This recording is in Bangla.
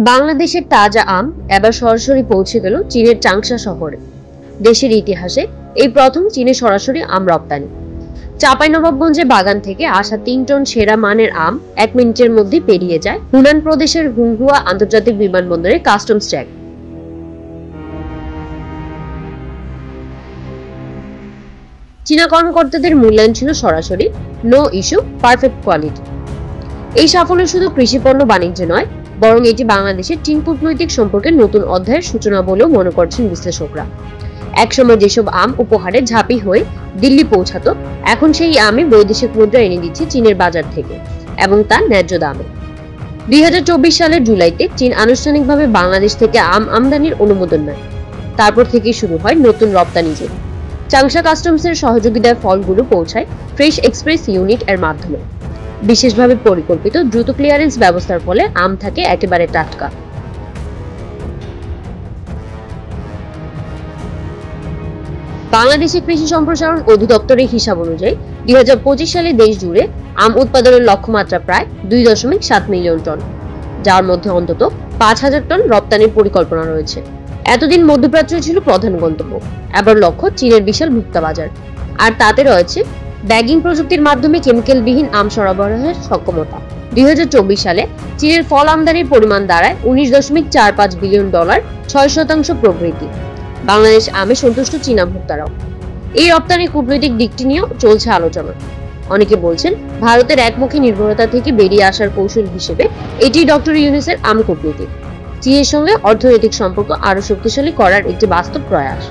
বাংলাদেশের তাজা আম এবার সরাসরি পৌঁছে গেল চীনের চাংশা শহরে। দেশের ইতিহাসে এই প্রথম চীনে সরাসরি আম রপ্তানি। চাঁপাইনবাবগঞ্জে বাগান থেকে আসা 3 টন সেরা মানের আম 1 মিনিটের মধ্যে পেরিয়ে যায় হুনান প্রদেশের হুংহুয়া আন্তর্জাতিক বিমানবন্দরে কাস্টমস চেক। চীনা কর্মকর্তাদের মূল্যায়ন ছিল সরাসরি, নো ইস্যু, পারফেক্ট কোয়ালিটি। এই সাফল্য শুধু কৃষিপণ্য বাণিজ্য নয়, বরং এটি বাংলাদেশের চীন কূটনৈতিক সম্পর্কের নতুন অধ্যায়ের সূচনা বলেও মনে করছেন বিশ্লেষকরা। একসময় যেসব আম উপহারে ঝাঁপি হয়ে দিল্লি পৌঁছাতো, এখন সেই আমই বৈদেশিক মুদ্রা এনে দিচ্ছে চীনের বাজার থেকে, এবং তার ন্যায্য দামে। 2024 সালের জুলাইতে চীন আনুষ্ঠানিকভাবে বাংলাদেশ থেকে আম আমদানির অনুমোদন নেয়। তারপর থেকেই শুরু হয় নতুন রপ্তানি যুগ। চাংশা কাস্টমসের সহযোগিতায় ফলগুলো পৌঁছায় ফ্রেশ এক্সপ্রেস ইউনিট এর মাধ্যমে। বিশেষভাবে পরিকল্পিত দ্রুত ক্লিয়ারেন্স ব্যবস্থার ফলে আম থাকে একেবারে টাটকা। বাংলাদেশের কৃষি সম্প্রসারণ অধিদপ্তরের হিসাব অনুযায়ী 2025 সালে দেশ জুড়ে আম উৎপাদনের লক্ষ্যমাত্রা প্রায় 2.7 মিলিয়ন টন, যার মধ্যে অন্তত 5,000 টন রপ্তানির পরিকল্পনা রয়েছে। এতদিন মধ্যপ্রাচ্য ছিল প্রধান গন্তব্য, এবার লক্ষ্য চীনের বিশাল ভোক্তা বাজার, আর তাতে রয়েছে ব্যাগিং প্রযুক্তির মাধ্যমে কেমিক্যালবিহীন আম সরবরাহের সক্ষমতা। 2024 সালে চীনের ফল আমদানির পরিমাণ দাঁড়ায় $19.45 বিলিয়ন, 6% প্রবৃদ্ধি। বাংলাদেশ আমে সন্তুষ্ট চীনা ভোক্তারাও। এই রপ্তানি কূটনৈতিক দিকটি নিয়েও চলছে আলোচনা। অনেকে বলছেন, ভারতের একমুখী নির্ভরতা থেকে বেরিয়ে আসার কৌশল হিসেবে এটি ডক্টর ইউনূসের আম কূটনীতি, চীনের সঙ্গে অর্থনৈতিক সম্পর্ক আরো শক্তিশালী করার একটি বাস্তব প্রয়াস।